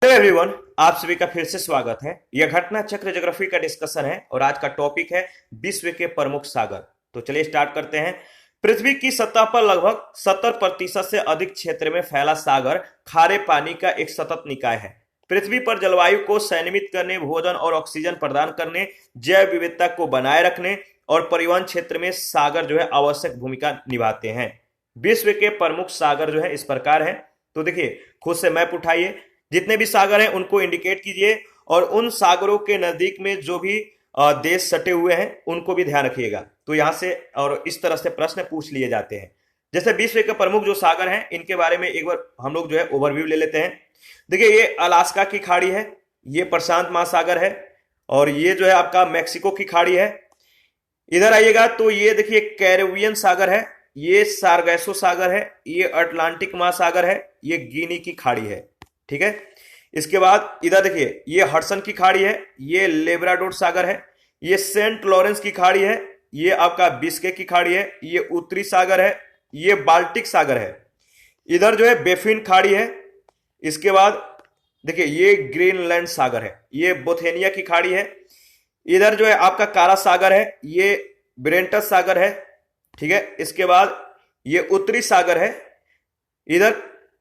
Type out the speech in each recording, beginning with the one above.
Hello everyone, आप सभी का फिर से स्वागत है। यह घटना चक्र ज्योग्राफी का डिस्कशन है और आज का टॉपिक है विश्व के प्रमुख सागर। तो चलिए स्टार्ट करते हैं। पृथ्वी की सतह पर लगभग 70% से अधिक क्षेत्र में फैला सागर खारे पानी का एक सतत निकाय है। पृथ्वी पर जलवायु को संयमित करने, भोजन और ऑक्सीजन प्रदान करने, जैव विविधता को बनाए रखने और परिवहन क्षेत्र में सागर आवश्यक भूमिका निभाते हैं। विश्व के प्रमुख सागर इस प्रकार है। तो देखिए, खुद से मैप उठाइए, जितने भी सागर हैं उनको इंडिकेट कीजिए और उन सागरों के नजदीक में जो भी देश सटे हुए हैं उनको भी ध्यान रखिएगा। तो यहां से और इस तरह से प्रश्न पूछ लिए जाते हैं। जैसे विश्व के प्रमुख जो सागर हैं इनके बारे में एक बार हम लोग ओवरव्यू ले लेते हैं। देखिए, ये अलास्का की खाड़ी है, ये प्रशांत महासागर है और ये आपका मैक्सिको की खाड़ी है। इधर आइएगा तो ये देखिए कैरेबियन सागर है, ये सारगैसो सागर है, ये अटलांटिक महासागर है, ये गिनी की खाड़ी है। ठीक है। इसके बाद इधर देखिए, ये हडसन की खाड़ी है, ये लेब्राडोर सागर है, ये सेंट लॉरेंस की खाड़ी है, ये आपका बिस्के की खाड़ी है, ये उत्तरी सागर है, ये बाल्टिक सागर है। इधर बेफिन खाड़ी है। इसके बाद देखिए, ये ग्रीनलैंड सागर है, ये बोथेनिया की खाड़ी है। इधर आपका काला सागर है, ये ब्रेंटस सागर है। ठीक है। इसके बाद ये उत्तरी सागर है। इधर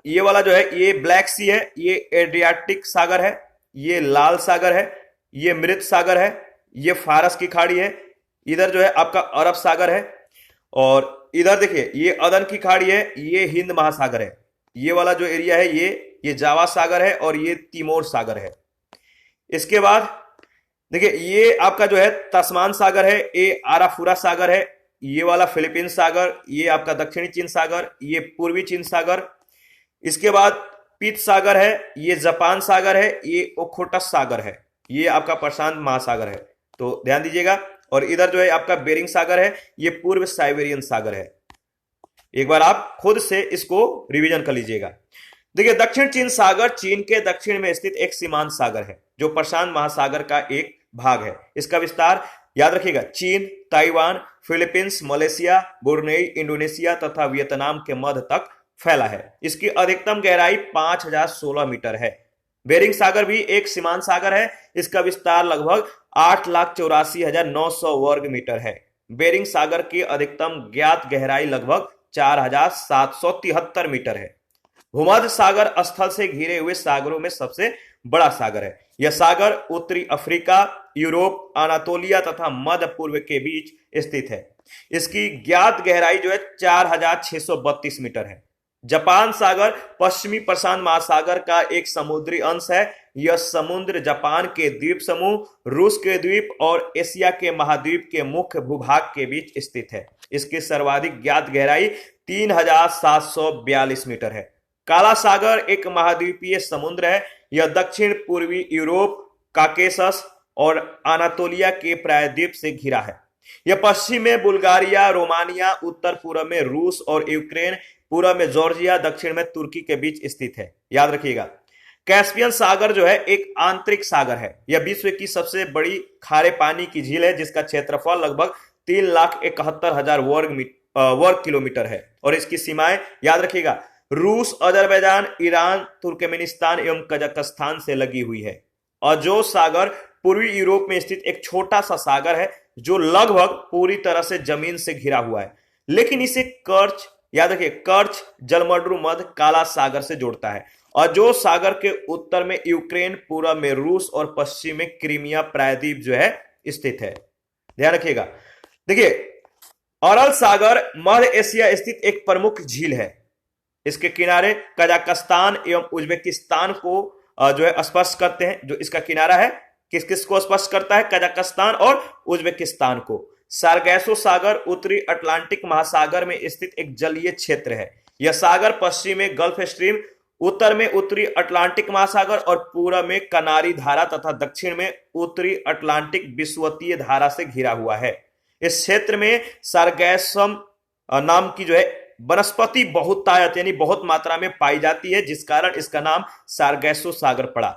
ये वाला ये ब्लैक सी है, ये एड्रियाटिक सागर है, ये लाल सागर है, ये मृत सागर है, ये फारस की खाड़ी है। इधर आपका अरब सागर है और इधर देखिए ये अदन की खाड़ी है, ये हिंद महासागर है। ये वाला जो एरिया है ये जावा सागर है और ये तिमोर सागर है। इसके बाद देखिए, ये आपका तस्मान सागर है, ये आराफुरा सागर है, ये वाला फिलीपींस सागर, ये आपका दक्षिणी चीन सागर, ये पूर्वी चीन सागर। इसके बाद पीत सागर है, ये जापान सागर है, ये ओखोटस सागर है, ये आपका प्रशांत महासागर है। तो ध्यान दीजिएगा। और इधर आपका बेरिंग सागर है, ये पूर्व साइबेरियन सागर है। एक बार आप खुद से इसको रिवीजन कर लीजिएगा। देखिए, दक्षिण चीन सागर चीन के दक्षिण में स्थित एक सीमांत सागर है जो प्रशांत महासागर का एक भाग है। इसका विस्तार याद रखिएगा, चीन, Taiwan, Philippines, Malaysia, Brunei, Indonesia तथा वियतनाम के मध्य तक फैला है। इसकी अधिकतम गहराई 5016 मीटर है। बेरिंग सागर भी एक सीमांत सागर है। इसका विस्तार लगभग 8,84,900 वर्ग मीटर है। बेरिंग सागर की अधिकतम ज्ञात गहराई लगभग 4,773 मीटर है। भूमध्य सागर स्थल से घिरे हुए सागरों में सबसे बड़ा सागर है। यह सागर उत्तरी अफ्रीका, यूरोप, अनातोलिया तथा मध्य पूर्व के बीच स्थित है। इसकी ज्ञात गहराई 4,632 मीटर है। जापान सागर पश्चिमी प्रशांत महासागर का एक समुद्री अंश है। यह समुद्र जापान के द्वीप समूह, रूस के द्वीप और एशिया के महाद्वीप के मुख्य भूभाग के बीच स्थित है। इसकी सर्वाधिक ज्ञात गहराई 3,742 मीटर है। काला सागर एक महाद्वीपीय समुद्र है। यह दक्षिण पूर्वी यूरोप, काकेशस और अनातोलिया के प्रायद्वीप से घिरा है। यह पश्चिम में बुल्गारिया, रोमानिया, उत्तर पूर्व में रूस और यूक्रेन, पूर्व में जॉर्जिया, दक्षिण में तुर्की के बीच स्थित है। याद रखिएगा। कैस्पियन सागर एक आंतरिक सागर है। यह विश्व की सबसे बड़ी खारे पानी की झील है जिसका क्षेत्रफल लगभग 3,71,000 वर्ग किलोमीटर है और इसकी सीमाएं याद रखिएगा, रूस, अजरबैजान, ईरान, तुर्कमेनिस्तान एवं कजाकिस्तान से लगी हुई है। अजो सागर पूर्वी यूरोप में स्थित एक छोटा सा सागर है जो लगभग पूरी तरह से जमीन से घिरा हुआ है, लेकिन इसे कर्च, याद रखिए, कर्च जलमड्रू मध्य काला सागर से जोड़ता है। अजो सागर के उत्तर में यूक्रेन, पूर्व में रूस और पश्चिम में क्रीमिया प्रायद्वीप स्थित है। ध्यान रखिएगा। देखिए, अरल सागर मध्य एशिया स्थित एक प्रमुख झील है। इसके किनारे कजाकिस्तान एवं उज्बेकिस्तान को स्पर्श करते हैं। जो इसका किनारा है किस किस को स्पर्श करता है? कजाकिस्तान और उज्बेकिस्तान को। सारगैसो सागर उत्तरी अटलांटिक महासागर में स्थित एक जलीय क्षेत्र है। यह सागर पश्चिम में गल्फ स्ट्रीम, उत्तर में उत्तरी अटलांटिक महासागर और पूर्व में कनारी धारा तथा दक्षिण में उत्तरी अटलांटिक विषुवतीय धारा से घिरा हुआ है। इस क्षेत्र में सारगैसम नाम की वनस्पति बहुतायत यानी बहुत मात्रा में पाई जाती है, जिस कारण इसका नाम सारगैसो सागर पड़ा।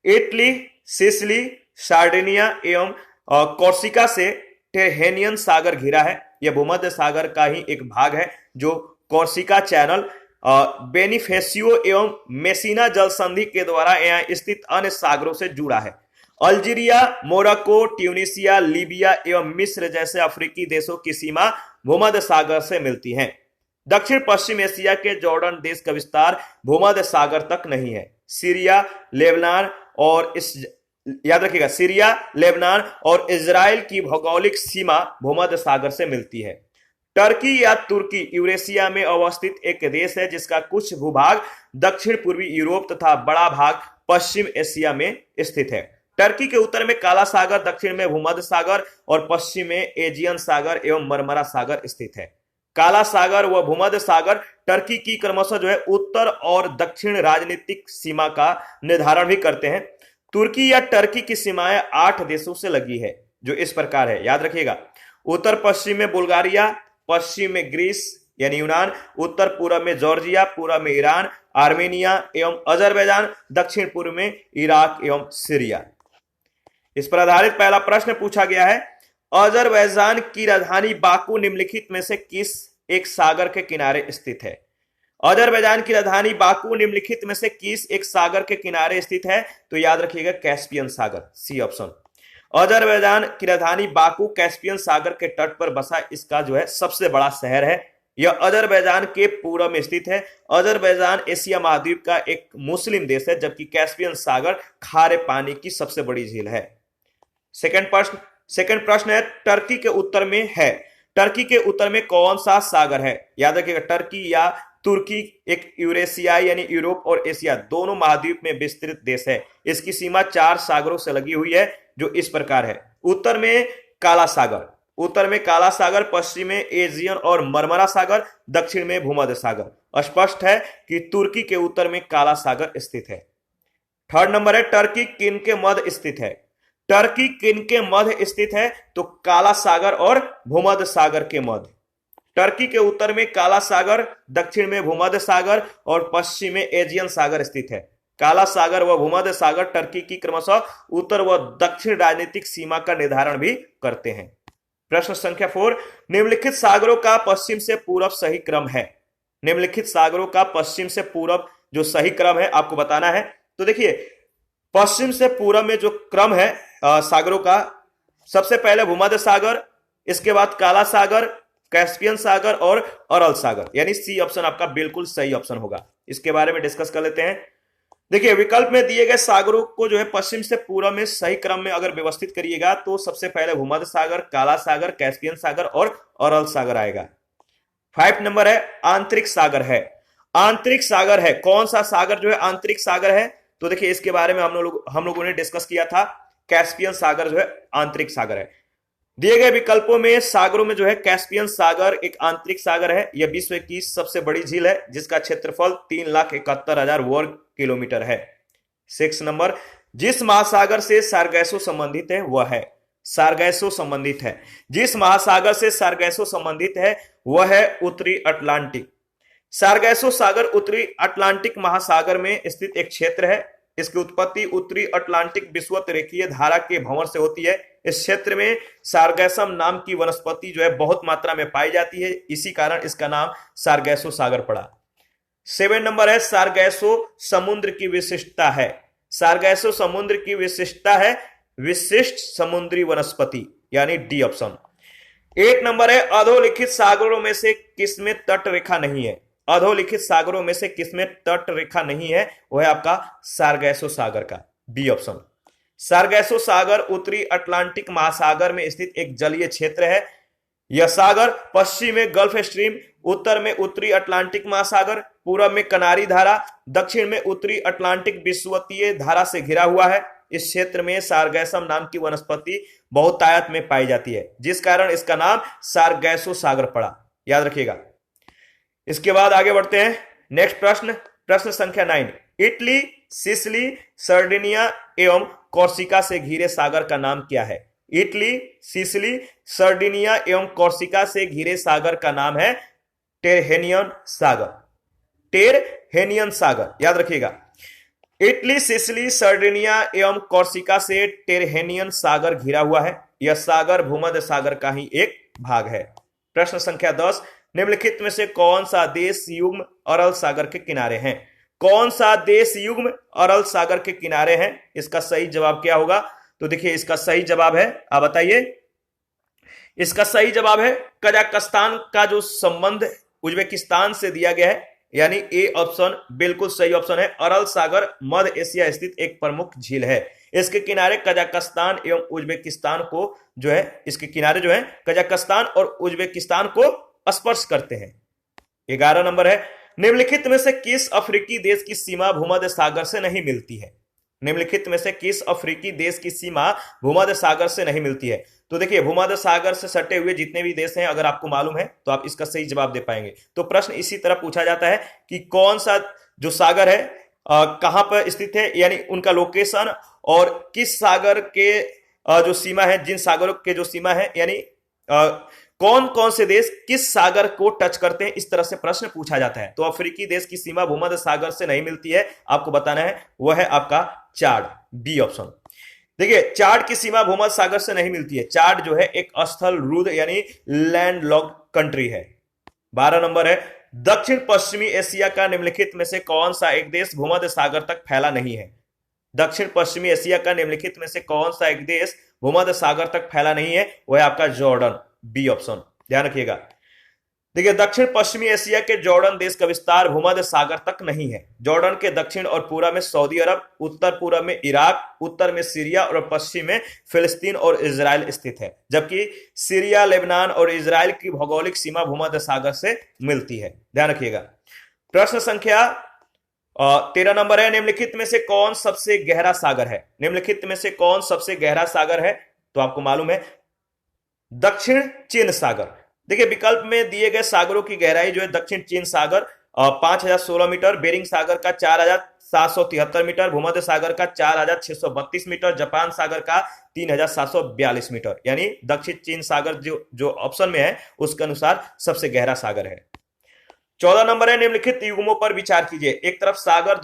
इटली, सिसिली, सार्डिनिया एवं कोर्सिका से टेरहेनियन सागर घिरा है। यह भूमध्य सागर का ही एक भाग है जो कोर्सिका चैनल बेनिफेसियो एवं मेसिना जल संधि के द्वारा यहाँ स्थित अन्य सागरों से जुड़ा है। अल्जीरिया, मोरक्को, ट्यूनिसिया, लीबिया एवं मिस्र जैसे अफ्रीकी देशों की सीमा भूमध्य सागर से मिलती है। दक्षिण पश्चिम एशिया के जॉर्डन देश का विस्तार भूमध्य सागर तक नहीं है। सीरिया, लेबनान और याद रखिएगा, सीरिया, लेबनान और इजराइल की भौगोलिक सीमा भूमध्य सागर से मिलती है। टर्की या तुर्की यूरेशिया में अवस्थित एक देश है जिसका कुछ भूभाग दक्षिण पूर्वी यूरोप तथा बड़ा भाग पश्चिम एशिया में स्थित है। टर्की के उत्तर में काला सागर, दक्षिण में भूमध्य सागर और पश्चिम में एजियन सागर एवं मरमरा सागर स्थित है। काला सागर व भूमध्य सागर टर्की की क्रमशः जो है उत्तर और दक्षिण राजनीतिक सीमा का निर्धारण भी करते हैं। तुर्की या टर्की की सीमाएं 8 देशों से लगी है जो इस प्रकार है, याद रखिएगा। उत्तर पश्चिम में बुल्गारिया, पश्चिम में ग्रीस यानी यूनान, उत्तर पूर्व में जॉर्जिया, पूर्व में ईरान, आर्मेनिया एवं अजरबैजान, दक्षिण पूर्व में इराक एवं सीरिया। इस पर आधारित पहला प्रश्न पूछा गया है, अजरबैजान की राजधानी बाकू निम्नलिखित में से किस एक सागर के किनारे स्थित है? अजरबैजान की राजधानी बाकू निम्नलिखित में से किस एक सागर के किनारे स्थित है? तो याद रखिएगा कैस्पियन सागर, सी ऑप्शन। अजरबैजान की राजधानी बाकू कैस्पियन सागर के तट पर बसा इसका जो है सबसे बड़ा शहर है। यह अजरबैजान के पूर्व में स्थित है। अजरबैजान एशिया महाद्वीप का एक मुस्लिम देश है, जबकि कैस्पियन सागर खारे पानी की सबसे बड़ी झील है। सेकंड प्रश्न है, टर्की के उत्तर में है। टर्की के उत्तर में कौन सा सागर है? याद रखिएगा, टर्की या तुर्की एक यूरेशियाई यानी यूरोप और एशिया दोनों महाद्वीप में विस्तृत देश है। इसकी सीमा 4 सागरों से लगी हुई है जो इस प्रकार है। उत्तर में काला सागर, पश्चिम में एजियन और मरमरा सागर, दक्षिण में भूमध्य सागर। स्पष्ट है कि तुर्की के उत्तर में काला सागर स्थित है। थर्ड नंबर है, टर्की किन के मध्य स्थित है? टर्की किन के मध्य स्थित है? तो काला सागर और भूमध्य सागर के मध्य। टर्की के उत्तर में काला सागर, दक्षिण में भूमध्य सागर और पश्चिम में एजियन सागर स्थित है। काला सागर व भूमध्य सागर टर्की की क्रमशः उत्तर व दक्षिण राजनीतिक सीमा का निर्धारण भी करते हैं। प्रश्न संख्या 4, निम्नलिखित सागरों का पश्चिम से पूर्व सही क्रम है। निम्नलिखित सागरों का पश्चिम से पूर्व जो सही क्रम है आपको बताना है। तो देखिए, पश्चिम से पूर्व में जो क्रम है सागरों का, सबसे पहले भूमध्य सागर, इसके बाद काला सागर, कैस्पियन सागर और अरल सागर, यानी सी ऑप्शन आपका बिल्कुल सही ऑप्शन होगा। इसके बारे में डिस्कस कर लेते हैं। देखिए, विकल्प में दिए गए सागरों को जो है पश्चिम से पूर्व में सही क्रम में अगर व्यवस्थित करिएगा तो सबसे पहले भूमध्य सागर, काला सागर, कैस्पियन सागर और अरल सागर आएगा। 5 नंबर है, आंतरिक सागर है। आंतरिक सागर है, कौन सा सागर जो है आंतरिक सागर है? तो देखिए, इसके बारे में हम लोगों ने डिस्कस किया था। कैस्पियन सागर जो है आंतरिक सागर है। दिए गए विकल्पों में सागरों में जो है कैस्पियन सागर एक आंतरिक सागर है। यह विश्व की सबसे बड़ी झील है जिसका क्षेत्रफल 3,71,000 वर्ग किलोमीटर है। 6 नंबर, जिस महासागर से सारगैसो संबंधित है वह है। सारगैसो संबंधित है, जिस महासागर से सारगैसो संबंधित है वह है उत्तरी अटलांटिक। सारगैसो सागर उत्तरी अटलांटिक महासागर में स्थित एक क्षेत्र है। इसकी उत्पत्ति उत्तरी अटलांटिक विषुवत रेखीय धारा के भंवर से होती है। इस क्षेत्र में सारगैसम नाम की वनस्पति जो है बहुत मात्रा में पाई जाती है, इसी कारण इसका नाम सारगैसो सागर पड़ा। 7 नंबर है, सारगैसो समुद्र की विशिष्टता है। सारगैसो समुद्र की विशिष्टता है विशिष्ट समुद्री वनस्पति, यानी डी ऑप्शन। 8 नंबर है, अधोलिखित सागरों में से किसमें तट रेखा नहीं है? अधोलिखित सागरों में से किसमें तट रेखा नहीं है? वह है आपका सारगैसो सागर का, बी ऑप्शन। सारगैसो सागर उत्तरी अटलांटिक महासागर में स्थित एक जलीय क्षेत्र है। यह सागर पश्चिम में गल्फ स्ट्रीम, उत्तर में उत्तरी अटलांटिक महासागर, पूर्व में कनारी धारा, दक्षिण में उत्तरी अटलांटिक विषुवतीय धारा से घिरा हुआ है। इस क्षेत्र में सारगैसम नाम की वनस्पति बहुतायत में पाई जाती है, जिस कारण इसका नाम सारगैसो सागर पड़ा, याद रखिएगा। इसके बाद आगे बढ़ते हैं। नेक्स्ट प्रश्न संख्या 9, इटली, सिसिली, सर्डिनिया एवं कोर्सिका से घिरे सागर का नाम क्या है? इटली, सिसिली, सर्डिनिया एवं कोर्सिका से घिरे सागर का नाम है टेरहेनियन सागर। टेरहेनियन सागर, याद रखिएगा। इटली, सिसिली, सर्डिनिया एवं कोर्सिका से टेरहेनियन सागर घिरा हुआ है। यह सागर भूमध्य सागर का ही एक भाग है। प्रश्न संख्या 10, निम्नलिखित में से कौन सा देश युग्म अरल सागर के किनारे है? कौन सा देश युग्म अरल सागर के किनारे है? इसका सही जवाब क्या होगा? तो देखिए इसका सही जवाब है, आप बताइए। इसका सही जवाब है कजाकिस्तान का जो संबंध उज्बेकिस्तान से दिया गया है, यानी ए ऑप्शन बिल्कुल सही ऑप्शन है। अरल सागर मध्य एशिया स्थित एक प्रमुख झील है। इसके किनारे कजाकिस्तान एवं उज्बेकिस्तान को जो है, इसके किनारे जो है कजाकिस्तान और उज्बेकिस्तान को स्पर्श करते हैं। 11 नंबर है, निम्नलिखित में से किस अफ्रीकी देश की सीमा भूमध्य सागर से नहीं मिलती है? निम्नलिखित में से किस अफ्रीकी देश की सीमा भूमध्य सागर से नहीं मिलती है? तो देखिए भूमध्य सागर से सटे हुए जितने भी देश हैं, अगर आपको मालूम है तो आप इसका सही जवाब दे पाएंगे। तो प्रश्न इसी तरह पूछा जाता है कि कौन सा जो सागर है कहां पर स्थित है, यानी उनका लोकेशन, और किस सागर के जो सीमा है, जिन सागरों के जो सीमा है, यानी कौन कौन से देश किस सागर को टच करते हैं, इस तरह से प्रश्न पूछा जाता है। तो अफ्रीकी देश की सीमा भूमध्य सागर से नहीं मिलती है, आपको बताना है, वह है आपका चाड, बी ऑप्शन। देखिए चाड की सीमा भूमध्य सागर से नहीं मिलती है। चाड जो है एक स्थल रुद्ध यानी लैंड लॉक्ड कंट्री है। 12 नंबर है, दक्षिण पश्चिमी एशिया का निम्नलिखित में से कौन सा एक देश भूमध्य सागर तक फैला नहीं है? दक्षिण पश्चिमी एशिया का निम्नलिखित में से कौन सा एक देश भूमध्य सागर तक फैला नहीं है? वह आपका जॉर्डन, बी ऑप्शन, ध्यान रखिएगा। देखिए दक्षिण पश्चिमी एशिया के जॉर्डन देश का विस्तार भूमध्य सागर तक नहीं है। जॉर्डन के दक्षिण और पूर्व में सऊदी अरब, उत्तर पूर्व में इराक, उत्तर में सीरिया और पश्चिम में फिलिस्तीन और इजराइल स्थित है, जबकि सीरिया, लेबनान और इजराइल की भौगोलिक सीमा भूमध्य सागर से मिलती है, ध्यान रखिएगा। प्रश्न संख्या 13 नंबर है, निम्नलिखित में से कौन सबसे गहरा सागर है? निम्नलिखित में से कौन सबसे गहरा सागर है? तो आपको मालूम है दक्षिण चीन सागर। देखिए विकल्प में दिए गए सागरों की गहराई जो है, दक्षिण चीन सागर 5016 मीटर, बेरिंग सागर का 4773 मीटर, भूमध्य सागर का 4632 मीटर, जापान सागर का 3742 मीटर, यानी दक्षिण चीन सागर जो ऑप्शन में है उसके अनुसार सबसे गहरा सागर है। 14 नंबर है, निम्नलिखित युग्मों पर विचार कीजिए। एक तरफ सागर और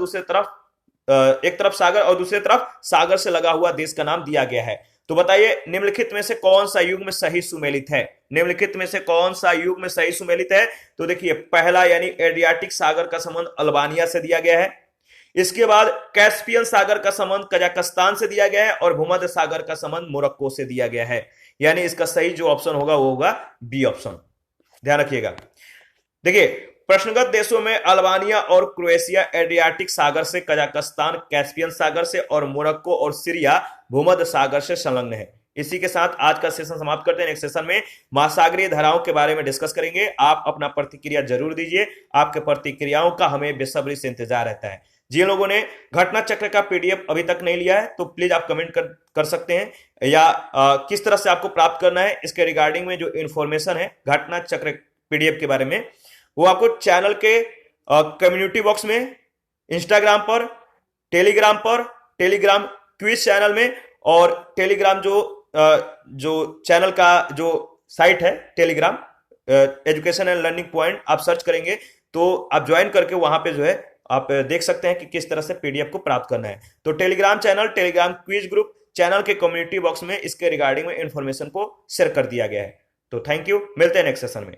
दूसरी तरफ सागर से लगा हुआ देश का नाम दिया गया है। तो बताइए निम्नलिखित में से कौन सा युग्म सही सुमेलित है? निम्नलिखित में से कौन सा युग्म सही सुमेलित है? तो देखिए पहला यानी एड्रियाटिक सागर का संबंध अल्बानिया से दिया गया है। इसके बाद कैस्पियन सागर का संबंध कजाकिस्तान से दिया गया है, और भूमध्य सागर का संबंध मोरक्को से दिया गया है। यानी इसका सही जो ऑप्शन होगा वो होगा बी ऑप्शन, ध्यान रखिएगा। देखिए प्रश्नगत देशों में अल्बानिया और क्रोएशिया एड्रियाटिक सागर से, कजाकिस्तान कैस्पियन सागर से, और मोरक्को और सीरिया भूमध्य सागर से संलग्न है। इसी के साथ आज का सेशन समाप्त करते हैं। नेक्स्ट सेशन में महासागरीय धाराओं के बारे में डिस्कस करेंगे। आप अपना प्रतिक्रिया जरूर दीजिए, आपके प्रतिक्रियाओं का हमें बेसब्री से इंतजार रहता है। जिन लोगों ने घटना चक्र का पीडीएफ अभी तक नहीं लिया है तो प्लीज आप कमेंट कर सकते हैं, या किस तरह से आपको प्राप्त करना है इसके रिगार्डिंग में जो इन्फॉर्मेशन है घटना चक्र पीडीएफ के बारे में, वो आपको चैनल के कम्युनिटी बॉक्स में, इंस्टाग्राम पर, टेलीग्राम क्विज चैनल में, और टेलीग्राम जो चैनल का जो साइट है Telegram education and learning point, आप सर्च करेंगे तो आप ज्वाइन करके वहां पे जो है आप देख सकते हैं कि किस तरह से पीडीएफ को प्राप्त करना है। तो Telegram channel, Telegram quiz group channel के कम्युनिटी बॉक्स में इसके रिगार्डिंग में इंफॉर्मेशन को शेयर कर दिया गया है। तो थैंक यू, मिलते हैं नेक्स्ट सेशन में।